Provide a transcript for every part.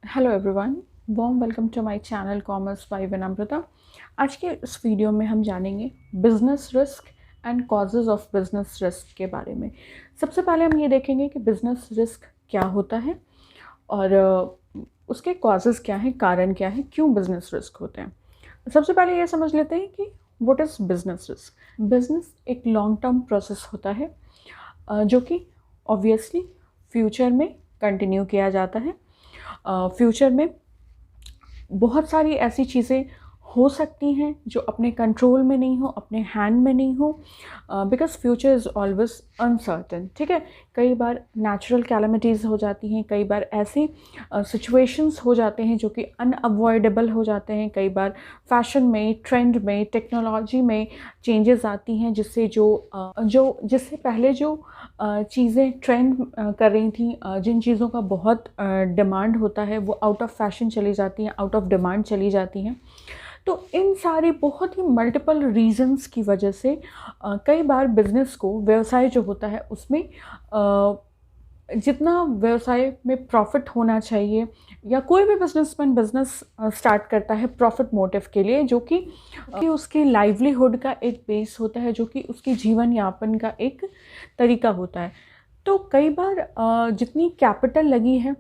Hello everyone, warm welcome to my channel commerce by Vinamrata. आज के इस वीडियो में हम जानेंगे business risk and causes of business risk के बारे में। सबसे पहले हम ये देखेंगे कि बिजनेस रिस्क क्या होता है और उसके कॉजेज़ क्या हैं, कारण क्या है, क्यों बिजनेस रिस्क होते हैं। सबसे पहले ये समझ लेते हैं कि what is business risk. Business एक लॉन्ग टर्म प्रोसेस होता है जो कि ऑब्वियसली फ्यूचर में कंटिन्यू किया जाता है। फ्यूचर में बहुत सारी ऐसी चीज़ें हो सकती हैं जो अपने कंट्रोल में नहीं हो, अपने हैंड में नहीं हो, because future is always uncertain. ठीक है, कई बार नेचुरल कैलेमिटीज़ हो जाती हैं, कई बार ऐसे सिचुएशंस हो जाते हैं जो कि अनअवॉइडेबल हो जाते हैं। कई बार फैशन में, ट्रेंड में, टेक्नोलॉजी में चेंजेस आती हैं जिससे जिससे पहले जो चीज़ें ट्रेंड कर रही थी, जिन चीज़ों का बहुत डिमांड होता है वो आउट ऑफ फैशन चली जाती हैं, आउट ऑफ डिमांड चली जाती हैं। तो इन सारी बहुत ही मल्टीपल रीजंस की वजह से कई बार बिज़नेस को, व्यवसाय जो होता है उसमें जितना व्यवसाय में प्रॉफिट होना चाहिए, या कोई भी बिजनेसमैन बिजनेस स्टार्ट करता है प्रॉफिट मोटिव के लिए, जो कि उसकी लाइवलीहुड का एक बेस होता है, जो कि उसकी जीवन यापन का एक तरीका होता है। तो कई बार जितनी कैपिटल लगी है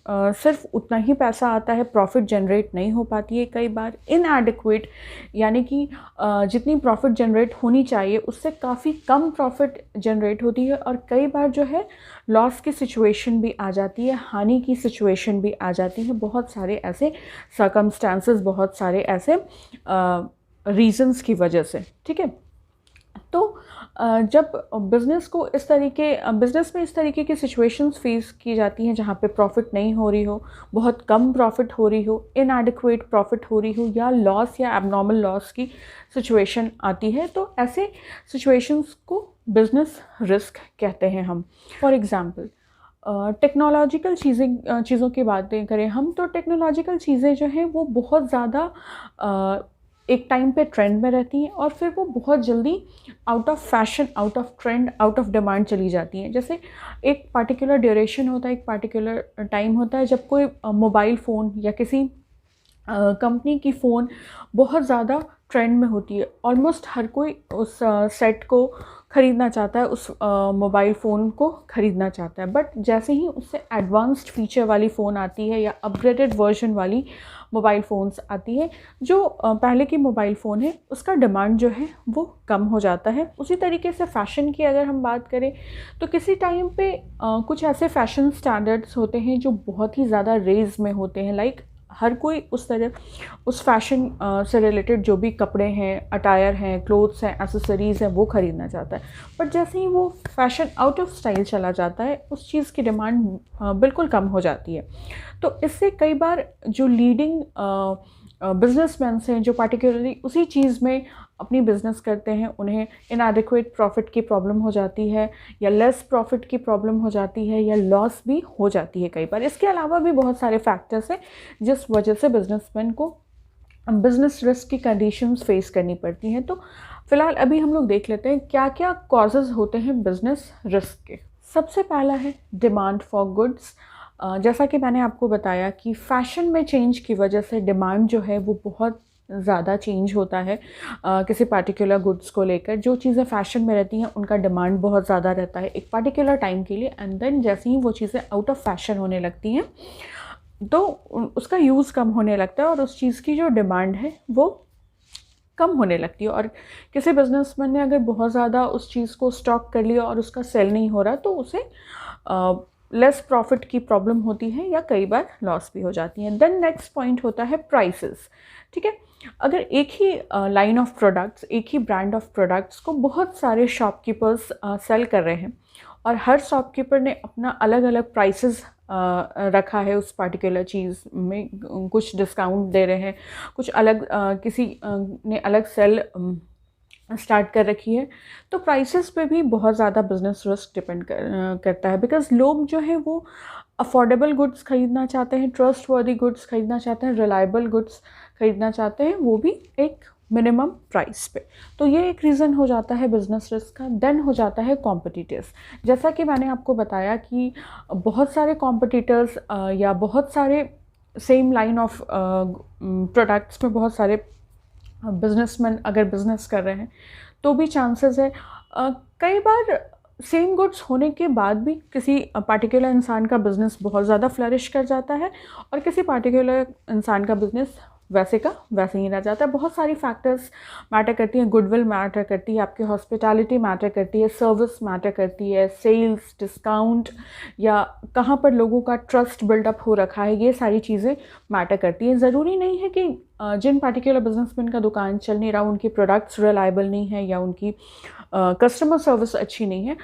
सिर्फ उतना ही पैसा आता है, प्रॉफिट जनरेट नहीं हो पाती है। कई बार इनएडिक्वेट, यानी कि जितनी प्रॉफिट जनरेट होनी चाहिए उससे काफ़ी कम प्रॉफिट जनरेट होती है, और कई बार जो है लॉस की सिचुएशन भी आ जाती है, हानि की सिचुएशन भी आ जाती है। बहुत सारे ऐसे सर्कमस्टांसेस, बहुत सारे ऐसे रीजंस की वजह से। ठीक है, तो जब बिज़नेस में इस तरीके की सिचुएशंस फेस की जाती हैं जहाँ पे प्रॉफिट नहीं हो रही हो, बहुत कम प्रॉफिट हो रही हो, इनएडिक्वेट प्रॉफिट हो रही हो, या लॉस या एबनॉर्मल लॉस की सिचुएशन आती है, तो ऐसे सिचुएशंस को बिज़नेस रिस्क कहते हैं हम। फॉर एग्ज़ाम्पल, टेक्नोलॉजिकल चीज़ों की बातें करें हम, तो टेक्नोलॉजिकल चीज़ें जो हैं वो बहुत ज़्यादा एक टाइम पे ट्रेंड में रहती हैं और फिर वो बहुत जल्दी out of fashion, out of trend, out of demand चली जाती हैं। जैसे एक पार्टिकुलर ड्यूरेशन होता है, एक पार्टिकुलर टाइम होता है जब कोई मोबाइल फ़ोन या किसी कंपनी की फ़ोन बहुत ज़्यादा ट्रेंड में होती है। ऑलमोस्ट हर कोई उस सेट को ख़रीदना चाहता है, उस मोबाइल फ़ोन को ख़रीदना चाहता है। बट जैसे ही उससे एडवांस्ड फीचर वाली फ़ोन आती है या अपग्रेडेड वर्जन वाली मोबाइल फ़ोन्स आती है, जो पहले की मोबाइल फ़ोन है उसका डिमांड जो है वो कम हो जाता है। उसी तरीके से फ़ैशन की अगर हम बात करें तो किसी टाइम पे कुछ ऐसे फ़ैशन स्टैंडर्ड्स होते हैं जो बहुत ही ज़्यादा रेज़ में होते हैं। लाइक हर कोई उस फैशन से रिलेटेड जो भी कपड़े हैं, अटायर हैं, क्लोथ्स हैं, एक्सेसरीज़ हैं, वो ख़रीदना चाहता है। बट जैसे ही वो फैशन आउट ऑफ स्टाइल चला जाता है, उस चीज़ की डिमांड बिल्कुल कम हो जाती है। तो इससे कई बार जो लीडिंग बिजनेसमैन हैं, जो पार्टिकुलरली उसी चीज़ में अपनी बिज़नेस करते हैं, उन्हें इनएडिक्वेट प्रॉफिट की प्रॉब्लम हो जाती है, या लेस प्रॉफिट की प्रॉब्लम हो जाती है, या लॉस भी हो जाती है कई बार। इसके अलावा भी बहुत सारे फैक्टर्स हैं जिस वजह से बिजनेसमैन को बिज़नेस रिस्क की कंडीशंस फेस करनी पड़ती हैं। तो फ़िलहाल अभी हम लोग देख लेते हैं क्या क्या कॉजेज़ होते हैं बिज़नेस रिस्क के। सबसे पहला है डिमांड फॉर गुड्स। जैसा कि मैंने आपको बताया कि फ़ैशन में चेंज की वजह से डिमांड जो है वो बहुत ज़्यादा चेंज होता है किसी पार्टिकुलर गुड्स को लेकर। जो चीज़ें फ़ैशन में रहती हैं उनका डिमांड बहुत ज़्यादा रहता है एक पार्टिकुलर टाइम के लिए, एंड देन जैसे ही वो चीज़ें आउट ऑफ फैशन होने लगती हैं तो उसका यूज़ कम होने लगता है और उस चीज़ की जो डिमांड है वो कम होने लगती है। और किसी बिजनेसमैन ने अगर बहुत ज़्यादा उस चीज़ को स्टॉक कर लिया और उसका सेल नहीं हो रहा, तो उसे लेस प्रॉफिट की प्रॉब्लम होती है, या कई बार लॉस भी हो जाती है। देन नेक्स्ट पॉइंट होता है प्राइसेस। ठीक है, अगर एक ही लाइन ऑफ प्रोडक्ट्स, एक ही ब्रांड ऑफ प्रोडक्ट्स को बहुत सारे शॉपकीपर्स सेल कर रहे हैं और हर शॉपकीपर ने अपना अलग अलग प्राइसेस रखा है उस पार्टिकुलर चीज़ में, कुछ डिस्काउंट दे रहे हैं, कुछ अलग किसी ने अलग सेल स्टार्ट कर रखी है, तो प्राइसेस पे भी बहुत ज़्यादा बिजनेस रिस्क डिपेंड करता है। बिकॉज़ लोग जो है वो अफोर्डेबल गुड्स ख़रीदना चाहते हैं, ट्रस्टवर्दी गुड्स ख़रीदना चाहते हैं, रिलायबल गुड्स ख़रीदना चाहते हैं, वो भी एक मिनिमम प्राइस पे। तो ये एक रीज़न हो जाता है बिज़नेस रिस्क का। देन हो जाता है कॉम्पिटिटर्स। जैसा कि मैंने आपको बताया कि बहुत सारे कॉम्पिटिटर्स या बहुत सारे सेम लाइन ऑफ प्रोडक्ट्स में बहुत सारे बिजनेसमैन अगर बिज़नेस कर रहे हैं तो भी चांसेस है। कई बार सेम गुड्स होने के बाद भी किसी पार्टिकुलर इंसान का बिज़नेस बहुत ज़्यादा फ्लरिश कर जाता है और किसी पार्टिकुलर इंसान का बिज़नेस वैसे का वैसे ही रह जाता है। बहुत सारी फैक्टर्स मैटर करती हैं, गुडविल मैटर करती है, आपकी हॉस्पिटैलिटी मैटर करती है, सर्विस मैटर करती है, सेल्स, डिस्काउंट या कहाँ पर लोगों का ट्रस्ट बिल्डअप हो रखा है, ये सारी चीज़ें मैटर करती हैं। ज़रूरी नहीं है कि जिन पार्टिकुलर बिजनेसमैन का दुकान चल नहीं रहा उनकी प्रोडक्ट्स रिलायबल नहीं है या उनकी कस्टमर सर्विस अच्छी नहीं है।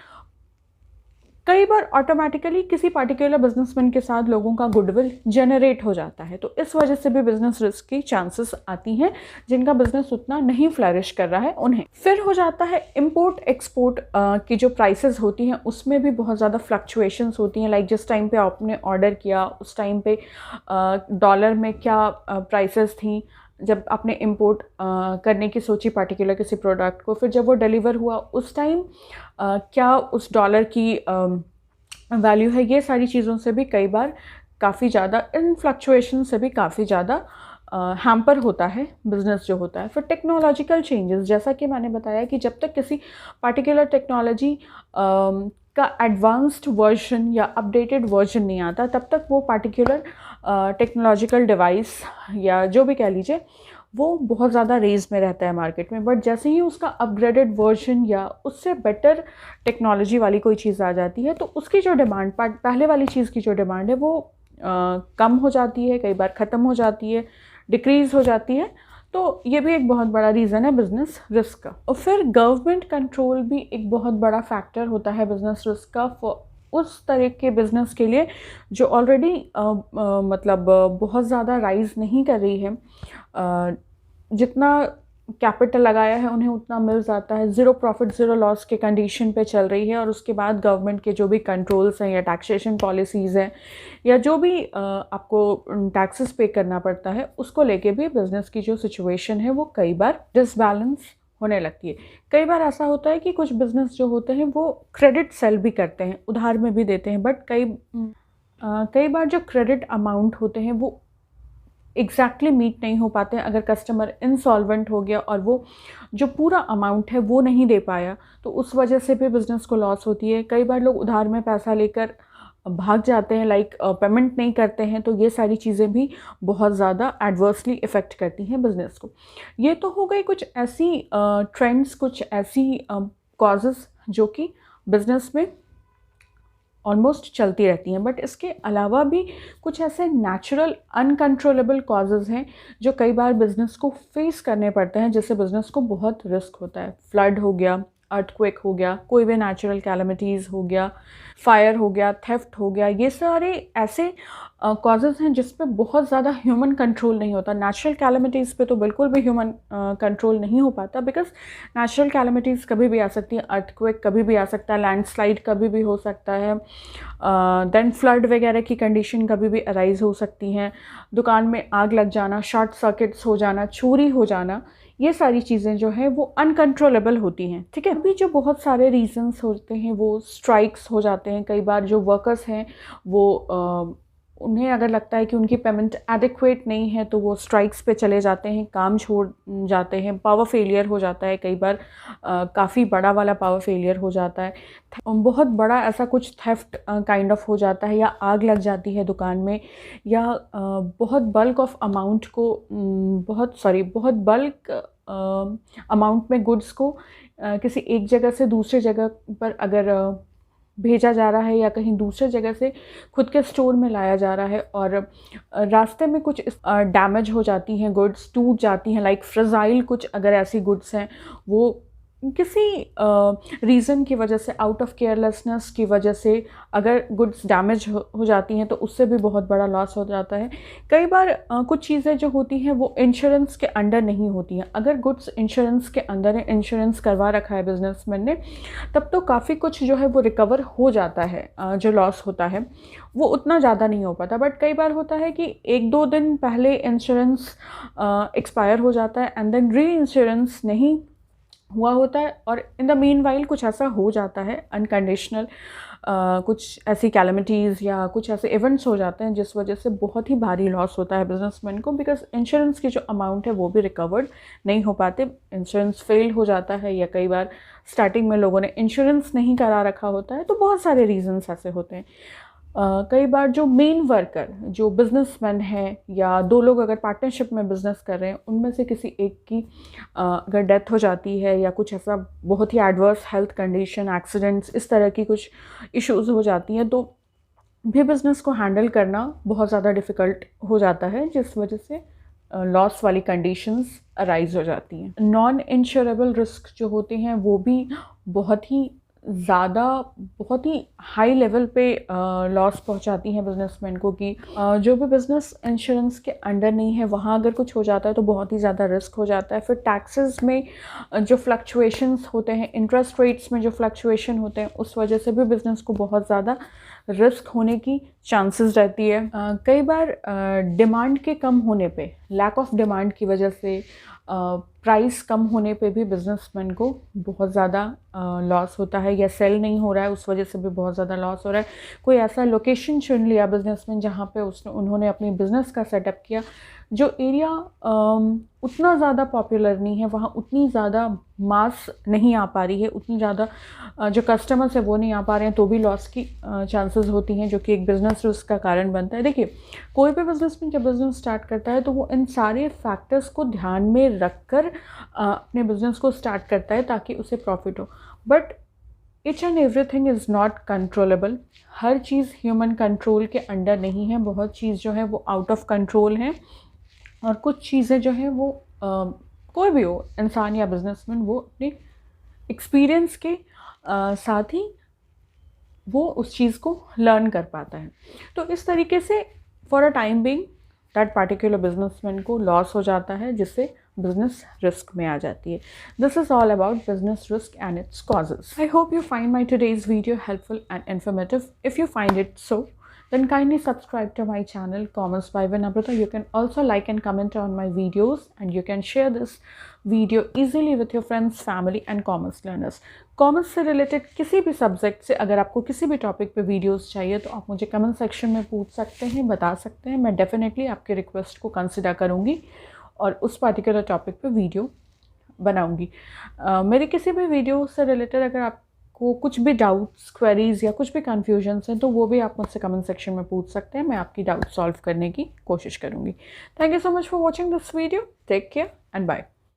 कई बार ऑटोमेटिकली किसी पार्टिकुलर बिजनेसमैन के साथ लोगों का गुडविल जनरेट हो जाता है, तो इस वजह से भी बिजनेस रिस्क की चांसेस आती हैं जिनका बिजनेस उतना नहीं फ्लरिश कर रहा है उन्हें। फिर हो जाता है इंपोर्ट एक्सपोर्ट की जो प्राइसेस होती हैं उसमें भी बहुत ज़्यादा फ्लक्चुएशंस होती हैं। लाइक जिस टाइम पे आपने ऑर्डर किया उस टाइम पे डॉलर में क्या प्राइसेस थी, जब आपने इंपोर्ट करने की सोची पार्टिकुलर किसी प्रोडक्ट को, फिर जब वो डिलीवर हुआ उस टाइम क्या उस डॉलर की वैल्यू है, ये सारी चीज़ों से भी कई बार काफ़ी ज़्यादा, इन फ्लक्चुएशन से भी काफ़ी ज़्यादा हैम्पर होता है बिज़नेस जो होता है। फिर टेक्नोलॉजिकल चेंजेस, जैसा कि मैंने बताया कि जब तक किसी पार्टिकुलर टेक्नोलॉजी का एडवांस्ड वर्जन या अपडेटेड वर्जन नहीं आता तब तक वो पार्टिकुलर टेक्नोलॉजिकल डिवाइस या जो भी कह लीजिए वो बहुत ज़्यादा रेज में रहता है मार्केट में। बट जैसे ही उसका अपग्रेडेड वर्जन या उससे बेटर टेक्नोलॉजी वाली कोई चीज़ आ जाती है तो उसकी जो डिमांड, पहले वाली चीज़ की जो डिमांड है वो कम हो जाती है, कई बार ख़त्म हो जाती है, डिक्रीज़ हो जाती है। तो ये भी एक बहुत बड़ा रीज़न है बिज़नेस रिस्क का। और फिर गवर्नमेंट कंट्रोल भी एक बहुत बड़ा फैक्टर होता है बिज़नेस रिस्क का उस तरह के बिज़नेस के लिए जो ऑलरेडी मतलब बहुत ज़्यादा राइज़ नहीं कर रही है, जितना कैपिटल लगाया है उन्हें उतना मिल जाता है, ज़ीरो प्रॉफिट ज़ीरो लॉस के कंडीशन पे चल रही है। और उसके बाद गवर्नमेंट के जो भी कंट्रोल्स हैं या टैक्सेशन पॉलिसीज़ हैं या जो भी आपको टैक्सेस पे करना पड़ता है उसको लेके भी बिज़नेस की जो सिचुएशन है वो कई बार डिसबैलेंस होने लगती है। कई बार ऐसा होता है कि कुछ बिज़नेस जो होते हैं वो क्रेडिट सेल भी करते हैं, उधार में भी देते हैं, बट कई बार जो क्रेडिट अमाउंट होते हैं वो एग्जैक्टली मीट नहीं हो पाते हैं। अगर कस्टमर इंसॉल्वेंट हो गया और वो जो पूरा अमाउंट है वो नहीं दे पाया तो उस वजह से भी बिज़नेस को लॉस होती है। कई बार लोग उधार में पैसा लेकर भाग जाते हैं, लाइक पेमेंट नहीं करते हैं, तो ये सारी चीज़ें भी बहुत ज़्यादा एडवर्सली इफ़ेक्ट करती हैं बिज़नेस को। ये तो हो गई कुछ ऐसी ट्रेंड्स, कुछ ऐसी कॉजेज़ जो कि बिज़नेस में ऑलमोस्ट चलती रहती हैं। बट इसके अलावा भी कुछ ऐसे नेचुरल अनकंट्रोलेबल कॉजेज़ हैं जो कई बार बिज़नेस को फेस करने पड़ते हैं, जिससे बिज़नेस को बहुत रिस्क होता है। फ्लड हो गया, अर्थक्वेक हो गया, कोई भी नेचुरल कैलेमिटीज़ हो गया, फायर हो गया, थेफ्ट हो गया, ये सारे ऐसे कॉजेज़ हैं जिस पे बहुत ज़्यादा ह्यूमन कंट्रोल नहीं होता। नेचुरल कैलेमिटीज़ पे तो बिल्कुल भी ह्यूमन कंट्रोल नहीं हो पाता, बिकॉज नेचुरल कैलेमिटीज़ कभी भी आ सकती है, अर्थक्वेक कभी भी आ सकता है, लैंडस्लाइड कभी भी हो सकता है, देन फ्लड वगैरह की कंडीशन कभी भी अराइज हो सकती हैं, दुकान में आग लग जाना, शॉर्ट सर्किट्स हो जाना, चोरी हो जाना, ये सारी चीज़ें जो है वो अनकंट्रोलेबल होती हैं। ठीक है, अभी जो बहुत सारे रीजंस होते हैं वो स्ट्राइक्स हो जाते हैं। कई बार जो वर्कर्स हैं वो उन्हें अगर लगता है कि उनकी पेमेंट एडिक्वेट नहीं है तो वो स्ट्राइक्स पे चले जाते हैं, काम छोड़ जाते हैं, पावर फेलियर हो जाता है, कई बार काफ़ी बड़ा वाला पावर फेलियर हो जाता है, बहुत बड़ा ऐसा कुछ थेफ्ट काइंड ऑफ हो जाता है, या आग लग जाती है दुकान में, या बहुत बल्क ऑफ अमाउंट को बहुत बल्क अमाउंट में गुड्स को किसी एक जगह से दूसरे जगह पर अगर भेजा जा रहा है या कहीं दूसरे जगह से खुद के स्टोर में लाया जा रहा है और रास्ते में कुछ डैमेज हो जाती हैं, गुड्स टूट जाती हैं, लाइक फ्रजाइल कुछ अगर ऐसी गुड्स हैं वो किसी रीज़न की वजह से, आउट ऑफ केयरलेसनेस की वजह से अगर गुड्स डैमेज हो जाती हैं तो उससे भी बहुत बड़ा लॉस हो जाता है। कई बार कुछ चीज़ें जो होती हैं वो इंश्योरेंस के अंडर नहीं होती हैं। अगर गुड्स इंश्योरेंस के अंदर है, इंश्योरेंस करवा रखा है बिजनेसमैन ने, तब तो काफ़ी कुछ जो है वो रिकवर हो जाता है, जो लॉस होता है वो उतना ज़्यादा नहीं हो पाता। बट कई बार होता है कि 1-2 दिन पहले इंश्योरेंस एक्सपायर हो जाता है एंड देन री इंश्योरेंस नहीं हुआ होता है, और इन द मीन वाइल कुछ ऐसा हो जाता है अनकंडीशनल कुछ ऐसी कैलेमिटीज़ या कुछ ऐसे इवेंट्स हो जाते हैं जिस वजह से बहुत ही भारी लॉस होता है बिजनेसमैन को, बिकॉज इंश्योरेंस की जो अमाउंट है वो भी रिकवर्ड नहीं हो पाते, इंश्योरेंस फेल हो जाता है, या कई बार स्टार्टिंग में लोगों ने इंश्योरेंस नहीं करा रखा होता है, तो बहुत सारे रीजंस ऐसे होते हैं। कई बार जो मेन वर्कर, जो बिजनेसमैन है, या दो लोग अगर पार्टनरशिप में बिजनेस कर रहे हैं, उनमें से किसी एक की अगर डेथ हो जाती है या कुछ ऐसा बहुत ही एडवर्स हेल्थ कंडीशन, एक्सीडेंट्स, इस तरह की कुछ इश्यूज हो जाती हैं, तो भी बिज़नेस को हैंडल करना बहुत ज़्यादा डिफ़िकल्ट हो जाता है, जिस वजह से लॉस वाली कंडीशंस अराइज हो जाती हैं। नॉन इंश्योरेबल रिस्क जो होते हैं वो भी बहुत ही ज़्यादा, बहुत ही हाई लेवल पे लॉस पहुंचाती हैं बिजनेसमैन को, कि जो भी बिज़नेस इंश्योरेंस के अंडर नहीं है वहाँ अगर कुछ हो जाता है तो बहुत ही ज़्यादा रिस्क हो जाता है। फिर टैक्सेस में जो फ्लक्चुएशंस होते हैं, इंटरेस्ट रेट्स में जो फ्लक्चुएशन होते हैं, उस वजह से भी बिज़नेस को बहुत ज़्यादा रिस्क होने की चांसेस रहती है। कई बार डिमांड के कम होने पे, लैक ऑफ डिमांड की वजह से, प्राइस कम होने पे भी बिजनेसमैन को बहुत ज़्यादा लॉस होता है, या सेल नहीं हो रहा है उस वजह से भी बहुत ज़्यादा लॉस हो रहा है। कोई ऐसा लोकेशन चुन लिया बिजनेसमैन जहाँ पे उन्होंने अपनी बिज़नेस का सेटअप किया, जो एरिया उतना ज़्यादा पॉपुलर नहीं है, वहाँ उतनी ज़्यादा मास नहीं आ पा रही है, उतनी ज़्यादा जो कस्टमर्स है वो नहीं आ पा रहे हैं, तो भी लॉस की चांसेस होती हैं, जो कि एक बिज़नेस रिस्क का कारण बनता है। देखिए, कोई भी बिजनेसमैन जब बिज़नेस स्टार्ट करता है तो वो इन सारे फैक्टर्स को ध्यान में रखकर अपने बिज़नेस को स्टार्ट करता है ताकि उसे प्रॉफिट हो, but each and everything is not controllable. Her cheese human control के अंडर नहीं है, बहुत चीज़ जो है वो आउट ऑफ कंट्रोल है, और कुछ चीज़ें जो हैं वो कोई भी हो, इंसान या बिजनेसमैन, वो अपने एक्सपीरियंस के साथ ही वो उस चीज़ को लर्न कर पाता है। तो इस तरीके से for a time being that particular businessman को लॉस हो जाता है, जिससे बिजनेस रिस्क में आ जाती है। This is all about business risk and its causes. I hope you find my today's video helpful and informative. If you find it so, then kindly subscribe to my channel Commerce by Vinamrata. You can also like and comment on my videos, and you can share this video easily with your friends, family and commerce learners. Commerce से related किसी भी subject से अगर आपको किसी भी topic पे videos चाहिए तो आप मुझे कमेंट सेक्शन में पूछ सकते हैं, बता सकते हैं। मैं डेफिनेटली आपके रिक्वेस्ट को कंसिडर करूँगी और उस पर्टिकुलर टॉपिक पे वीडियो बनाऊँगी। मेरे किसी भी वीडियो से रिलेटेड अगर आपको कुछ भी डाउट्स, क्वेरीज या कुछ भी कन्फ्यूजन्स हैं तो वो भी आप मुझसे कमेंट सेक्शन में पूछ सकते हैं। मैं आपकी डाउट सॉल्व करने की कोशिश करूँगी। Thank you so much for watching this video. Take care and bye.